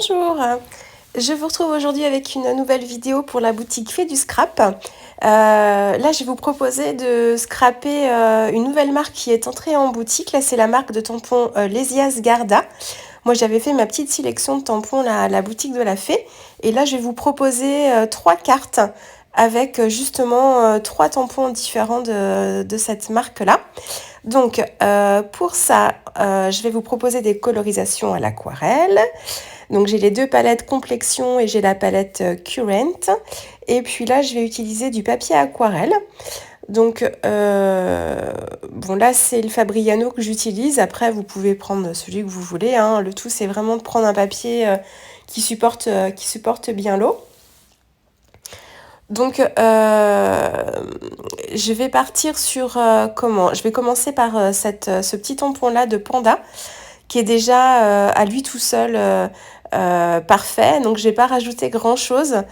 Bonjour, je vous retrouve aujourd'hui avec une nouvelle vidéo pour la boutique Fait du Scrap. Là, je vais vous proposer de scraper une nouvelle marque qui est entrée en boutique. Là, c'est la marque de tampons Lesias Garda. Moi, j'avais fait ma petite sélection de tampons à la boutique de la Fée. Et là, je vais vous proposer 3 cartes avec justement 3 tampons différents de cette marque-là. Donc, pour ça, je vais vous proposer des colorisations à l'aquarelle. Donc j'ai les deux palettes Complexion et j'ai la palette Current. Et puis là, je vais utiliser du papier aquarelle. Donc, bon là, c'est le Fabriano que j'utilise. Après, vous pouvez prendre celui que vous voulez, hein. Le tout, c'est vraiment de prendre un papier qui supporte bien l'eau. Donc, je vais partir sur Je vais commencer par ce petit tampon-là de Panda, qui est déjà à lui tout seul parfait. Donc, je vais pas rajouter grand-chose.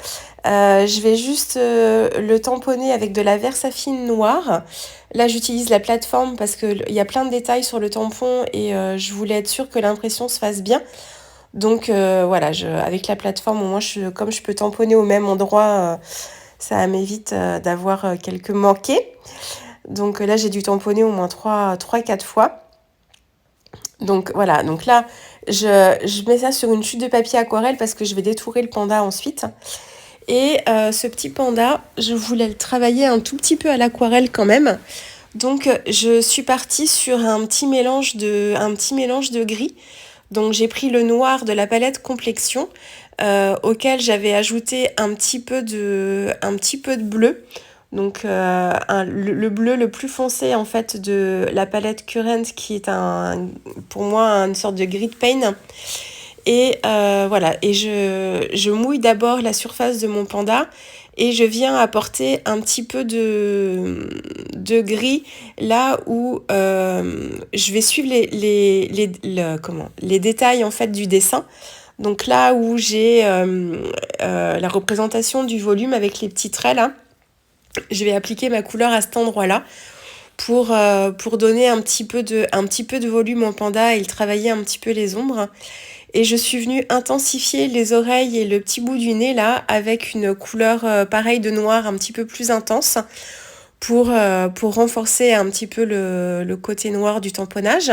Je vais juste le tamponner avec de la Versafine noire. Là, j'utilise la plateforme parce qu'il y a plein de détails sur le tampon et je voulais être sûre que l'impression se fasse bien. Donc, voilà, avec la plateforme, au moins, comme je peux tamponner au même endroit, ça m'évite d'avoir quelques manqués. Donc là, j'ai dû tamponner au moins 3-4 fois. Donc voilà, donc là, je mets ça sur une chute de papier aquarelle parce que je vais détourer le panda ensuite. Et ce petit panda, je voulais le travailler un tout petit peu à l'aquarelle quand même. Donc je suis partie sur un petit mélange de gris. Donc j'ai pris le noir de la palette Complexion auquel j'avais ajouté un petit peu de bleu. Donc le bleu le plus foncé en fait de la palette Current qui est pour moi une sorte de gris de paint. Et voilà, et je mouille d'abord la surface de mon panda et je viens apporter un petit peu de gris là où je vais suivre les détails en fait du dessin. Donc là où j'ai la représentation du volume avec les petits traits là, je vais appliquer ma couleur à cet endroit-là pour donner un petit peu de volume au panda et le travailler un petit peu les ombres. Et je suis venue intensifier les oreilles et le petit bout du nez là avec une couleur pareille de noir un petit peu plus intense pour renforcer un petit peu le côté noir du tamponnage.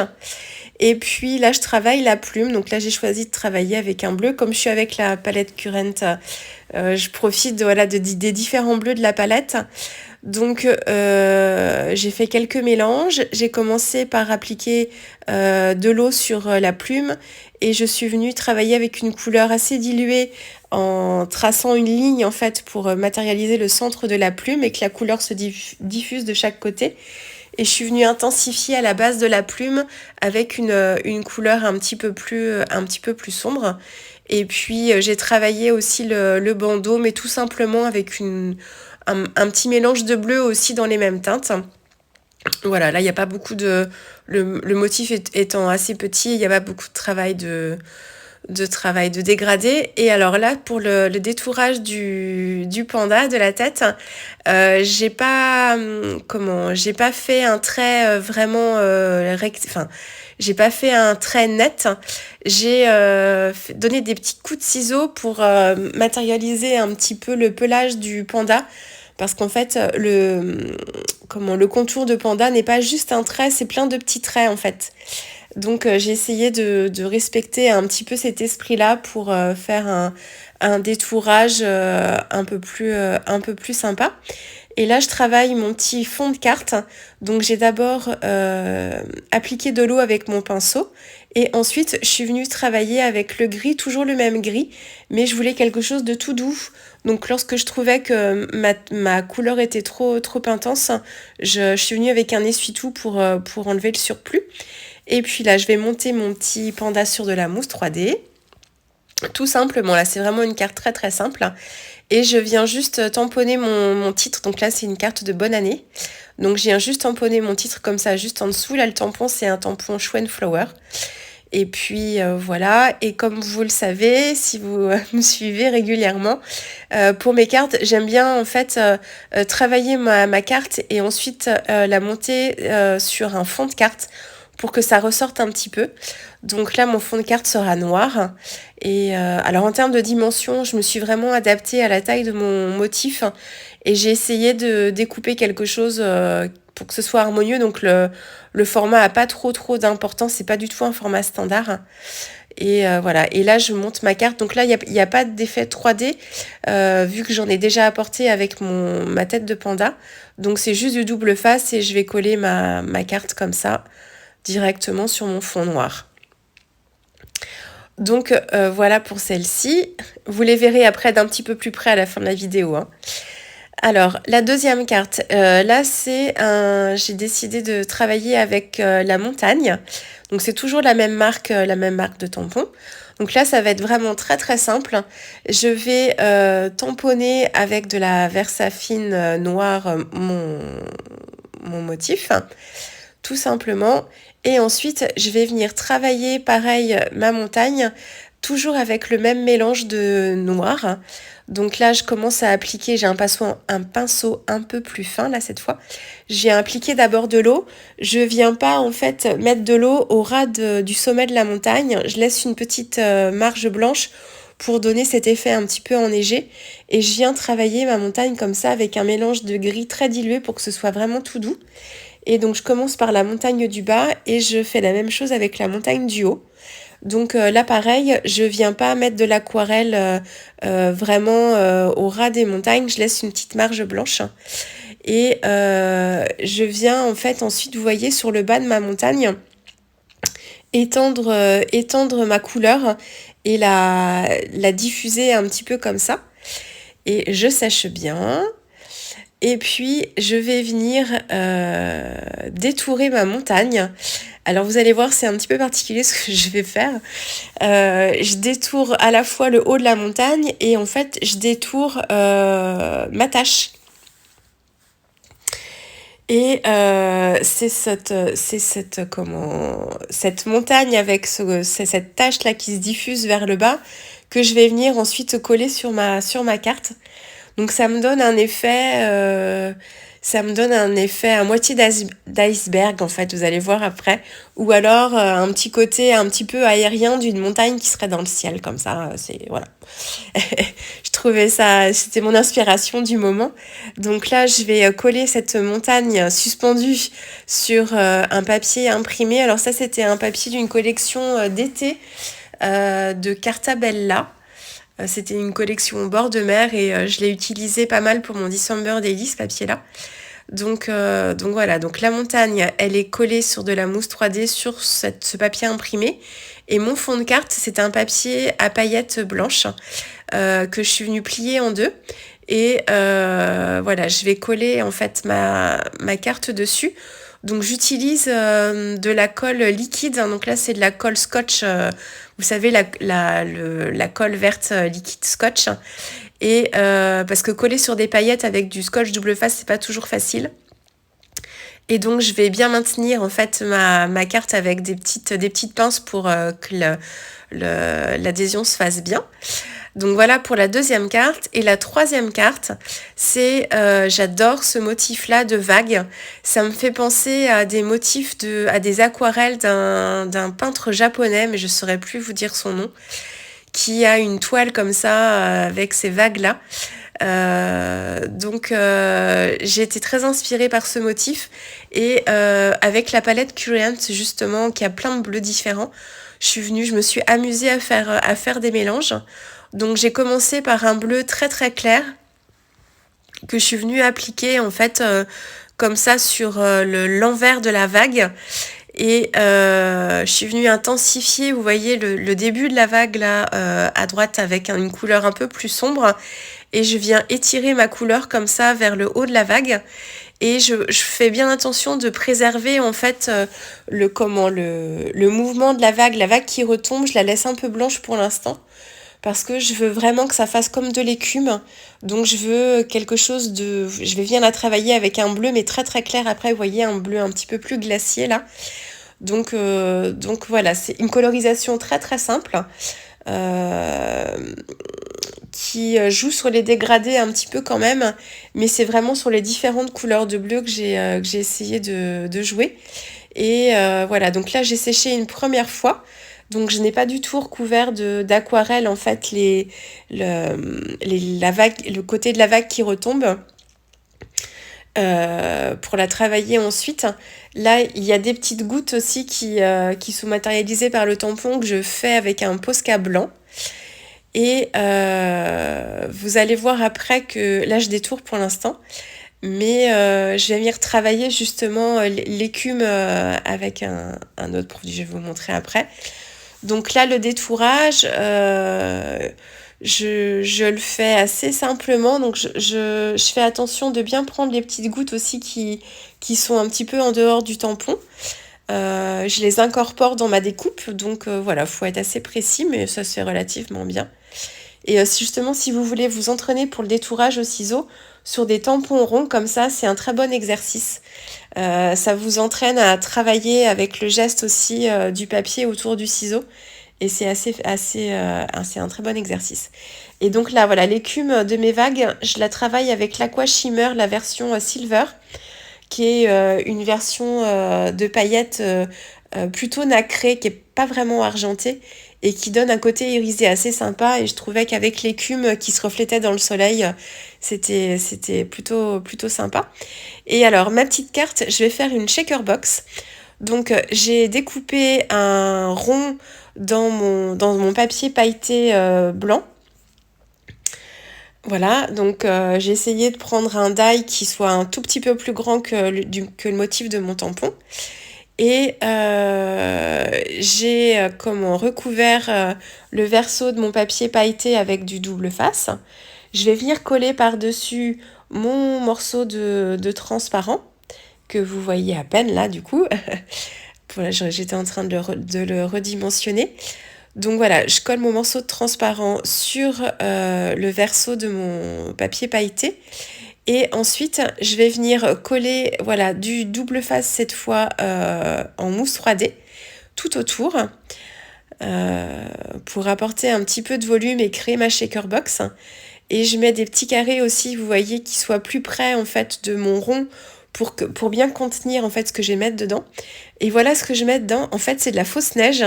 Et puis là, je travaille la plume. Donc là, j'ai choisi de travailler avec un bleu. Comme je suis avec la palette Current, je profite des différents bleus de la palette. Donc j'ai fait quelques mélanges. J'ai commencé par appliquer de l'eau sur la plume et je suis venue travailler avec une couleur assez diluée en traçant une ligne en fait pour matérialiser le centre de la plume et que la couleur se diffuse de chaque côté. Et je suis venue intensifier à la base de la plume avec une couleur un petit peu plus sombre. Et puis j'ai travaillé aussi le bandeau, mais tout simplement avec un petit mélange de bleu aussi dans les mêmes teintes. Voilà, là il n'y a pas beaucoup le motif étant assez petit, il n'y a pas beaucoup de travail de dégradé. Et alors là, pour le détourage du panda, de la tête, j'ai pas fait un trait vraiment j'ai pas fait un trait net. J'ai donné des petits coups de ciseaux pour matérialiser un petit peu le pelage du panda. Parce qu'en fait, le contour de panda n'est pas juste un trait, c'est plein de petits traits en fait. Donc j'ai essayé de respecter un petit peu cet esprit-là pour faire un détourage un peu plus sympa. Et là, je travaille mon petit fond de carte. Donc j'ai d'abord appliqué de l'eau avec mon pinceau. Et ensuite, je suis venue travailler avec le gris, toujours le même gris. Mais je voulais quelque chose de tout doux. Donc lorsque je trouvais que ma couleur était trop intense, je suis venue avec un essuie-tout pour enlever le surplus. Et puis là, je vais monter mon petit panda sur de la mousse 3D. Tout simplement, là, c'est vraiment une carte très très simple. Et je viens juste tamponner mon titre. Donc là, c'est une carte de bonne année. Donc je viens juste tamponner mon titre comme ça, juste en dessous. Là, le tampon, c'est un tampon Schwenflower. Et puis voilà, et comme vous le savez, si vous me suivez régulièrement, pour mes cartes, j'aime bien en fait travailler ma carte et ensuite la monter sur un fond de carte pour que ça ressorte un petit peu. Donc là, mon fond de carte sera noir. Et alors en termes de dimension, je me suis vraiment adaptée à la taille de mon motif et j'ai essayé de découper quelque chose pour que ce soit harmonieux. Donc le format a pas trop d'importance, c'est pas du tout un format standard. Et voilà, et là je monte ma carte. Donc là, il y a pas d'effet 3D, vu que j'en ai déjà apporté avec ma tête de panda. Donc c'est juste du double face et je vais coller ma carte comme ça, directement sur mon fond noir. Donc voilà pour celle-ci. Vous les verrez après d'un petit peu plus près à la fin de la vidéo, hein. Alors, la deuxième carte, là j'ai décidé de travailler avec la montagne. Donc c'est toujours la même marque de tampon. Donc là, ça va être vraiment très simple. Je vais tamponner avec de la Versafine noire mon motif, tout simplement. Et ensuite, je vais venir travailler pareil ma montagne, toujours avec le même mélange de noir. Donc là, je commence à appliquer, j'ai un pinceau un peu plus fin là cette fois. Je viens appliquer d'abord de l'eau. Je viens pas en fait mettre de l'eau au ras du sommet de la montagne. Je laisse une petite marge blanche pour donner cet effet un petit peu enneigé. Et je viens travailler ma montagne comme ça avec un mélange de gris très dilué pour que ce soit vraiment tout doux. Et donc je commence par la montagne du bas et je fais la même chose avec la montagne du haut. Donc là pareil, je viens pas mettre de l'aquarelle vraiment au ras des montagnes, je laisse une petite marge blanche. Et je viens en fait ensuite, vous voyez, sur le bas de ma montagne, étendre ma couleur et la diffuser un petit peu comme ça. Et je sèche bien. Et puis, je vais venir détourer ma montagne. Alors, vous allez voir, c'est un petit peu particulier ce que je vais faire. Je détourne à la fois le haut de la montagne et en fait, je détourne ma tâche. Et c'est cette montagne avec cette tache-là qui se diffuse vers le bas que je vais venir ensuite coller sur ma carte. Donc ça me donne un effet à moitié d'iceberg en fait, vous allez voir après, ou alors un petit côté un petit peu aérien d'une montagne qui serait dans le ciel comme ça, c'est voilà. Je trouvais ça, c'était mon inspiration du moment. Donc là, je vais coller cette montagne suspendue sur un papier imprimé. Alors ça, c'était un papier d'une collection d'été de Carta Bella. C'était une collection au bord de mer et je l'ai utilisé pas mal pour mon December Daily, ce papier-là. Donc voilà, donc la montagne, elle est collée sur de la mousse 3D sur ce papier imprimé. Et mon fond de carte, c'est un papier à paillettes blanches que je suis venue plier en deux. Et voilà, je vais coller en fait ma carte dessus. Donc j'utilise de la colle liquide, hein. Donc là c'est de la colle scotch, vous savez la colle verte liquide scotch. Et parce que coller sur des paillettes avec du scotch double face, c'est pas toujours facile. Et donc je vais bien maintenir en fait ma carte avec des petites pinces pour que l'adhésion se fasse bien. Donc voilà pour la deuxième carte. Et la troisième carte, c'est j'adore ce motif-là de vagues. Ça me fait penser à des motifs à des aquarelles d'un peintre japonais, mais je ne saurais plus vous dire son nom, qui a une toile comme ça avec ces vagues-là. Donc j'ai été très inspirée par ce motif et avec la palette Current justement qui a plein de bleus différents, je me suis amusée à faire des mélanges. Donc j'ai commencé par un bleu très clair que je suis venue appliquer en fait comme ça sur l'envers de la vague. Et je suis venue intensifier, vous voyez le début de la vague là à droite avec une couleur un peu plus sombre. Et je viens étirer ma couleur comme ça vers le haut de la vague. Et je fais bien attention de préserver en fait le mouvement de la vague qui retombe, je la laisse un peu blanche pour l'instant. Parce que je veux vraiment que ça fasse comme de l'écume. Donc je veux quelque chose je vais venir la travailler avec un bleu mais très clair après, vous voyez, un bleu un petit peu plus glacier là. Donc voilà, c'est une colorisation très simple qui joue sur les dégradés un petit peu quand même, mais c'est vraiment sur les différentes couleurs de bleu que j'ai essayé de jouer. Et voilà, donc là j'ai séché une première fois. Donc je n'ai pas du tout recouvert d'aquarelle en fait la vague, le côté de la vague qui retombe pour la travailler ensuite. Là il y a des petites gouttes aussi qui sont matérialisées par le tampon que je fais avec un Posca blanc. Et vous allez voir après que là je détourne pour l'instant, mais je vais venir travailler justement l'écume avec un autre produit, je vais vous montrer après. Donc là, le détourage, je le fais assez simplement. Donc je fais attention de bien prendre les petites gouttes aussi qui sont un petit peu en dehors du tampon. Je les incorpore dans ma découpe. Donc voilà, il faut être assez précis, mais ça se fait relativement bien. Et justement, si vous voulez vous entraîner pour le détourage au ciseau, sur des tampons ronds comme ça, c'est un très bon exercice. Ça vous entraîne à travailler avec le geste aussi du papier autour du ciseau. Et c'est un très bon exercice. Et donc là, voilà, l'écume de mes vagues, je la travaille avec l'Aqua Shimmer, la version Silver, qui est une version de paillettes plutôt nacrée, qui est pas vraiment argentée et qui donne un côté irisé assez sympa. Et je trouvais qu'avec l'écume qui se reflétait dans le soleil, c'était plutôt sympa. Et alors, ma petite carte, je vais faire une shaker box. Donc, j'ai découpé un rond dans mon papier pailleté blanc. Voilà, donc j'ai essayé de prendre un die qui soit un tout petit peu plus grand que le motif de mon tampon. Et j'ai recouvert le verso de mon papier pailleté avec du double face. Je vais venir coller par-dessus mon morceau de transparent que vous voyez à peine là du coup. Voilà, j'étais en train de le redimensionner. Donc voilà, je colle mon morceau de transparent sur le verso de mon papier pailleté. Et ensuite, je vais venir coller voilà, du double face cette fois en mousse 3D tout autour pour apporter un petit peu de volume et créer ma shaker box. Et je mets des petits carrés aussi, vous voyez, qui soient plus près en fait de mon rond pour bien contenir en fait ce que je vais mettre dedans. Et voilà ce que je mets dedans. En fait, c'est de la fausse neige,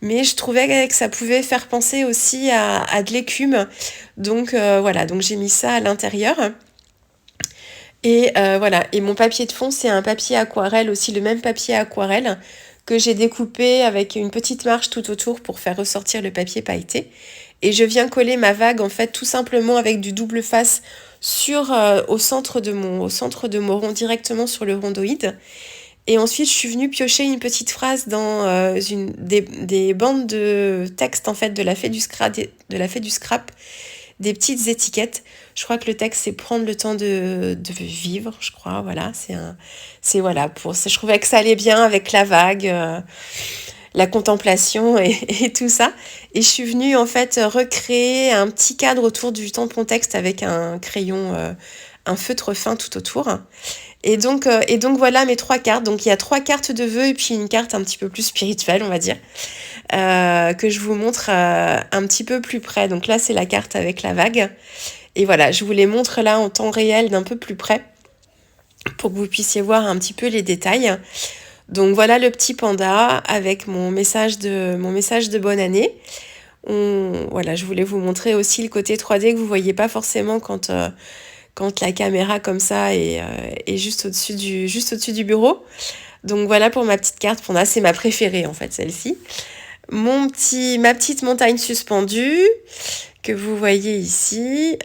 mais je trouvais que ça pouvait faire penser aussi à de l'écume. Donc voilà, donc j'ai mis ça à l'intérieur. Et voilà, et mon papier de fond, c'est un papier aquarelle aussi, le même papier aquarelle que j'ai découpé avec une petite marge tout autour pour faire ressortir le papier pailleté. Et je viens coller ma vague en fait tout simplement avec du double face au centre de mon rond, directement sur le rondoïde. Et ensuite, je suis venue piocher une petite phrase dans des bandes de texte en fait de la Fée du Scrap, des petites étiquettes. Je crois que le texte c'est prendre le temps de vivre, je crois. Voilà, je trouvais que ça allait bien avec la vague, la contemplation et tout ça. Et je suis venue en fait recréer un petit cadre autour du tampon texte avec un crayon, un feutre fin tout autour. Et donc voilà mes 3 cartes. Donc il y a 3 cartes de vœux et puis une carte un petit peu plus spirituelle, on va dire, que je vous montre un petit peu plus près. Donc là c'est la carte avec la vague. Et voilà, je vous les montre là en temps réel d'un peu plus près pour que vous puissiez voir un petit peu les détails. Donc voilà le petit panda avec mon message de bonne année. Voilà, je voulais vous montrer aussi le côté 3D que vous voyez pas forcément quand la caméra comme ça est juste au-dessus du bureau. Donc voilà pour ma petite carte panda, c'est ma préférée en fait celle-ci. Ma petite montagne suspendue que vous voyez ici.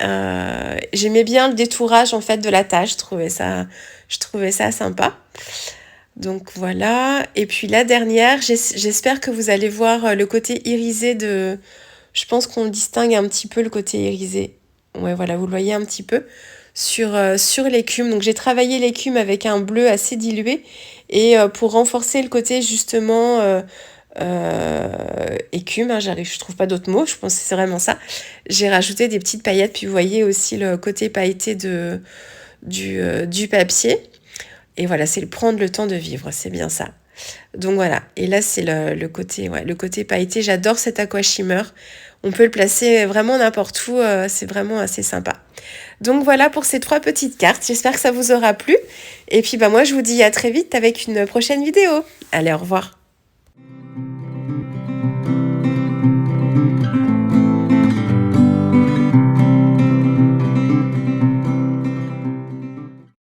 J'aimais bien le détourage en fait de la tâche, je trouvais ça sympa. Donc voilà, et puis la dernière, j'espère que vous allez voir le côté irisé je pense qu'on distingue un petit peu le côté irisé. Ouais voilà, vous le voyez un petit peu sur l'écume. Donc j'ai travaillé l'écume avec un bleu assez dilué et pour renforcer le côté justement écume, hein, je trouve pas d'autres mots, je pense que c'est vraiment ça. J'ai rajouté des petites paillettes, puis vous voyez aussi le côté pailleté du papier. Et voilà, c'est prendre le temps de vivre, c'est bien ça. Donc voilà, et là c'est le côté pailleté. J'adore cet Aqua Shimmer. On peut le placer vraiment n'importe où, c'est vraiment assez sympa. Donc voilà pour ces 3 petites cartes, j'espère que ça vous aura plu. Et puis bah moi je vous dis à très vite avec une prochaine vidéo. Allez, au revoir.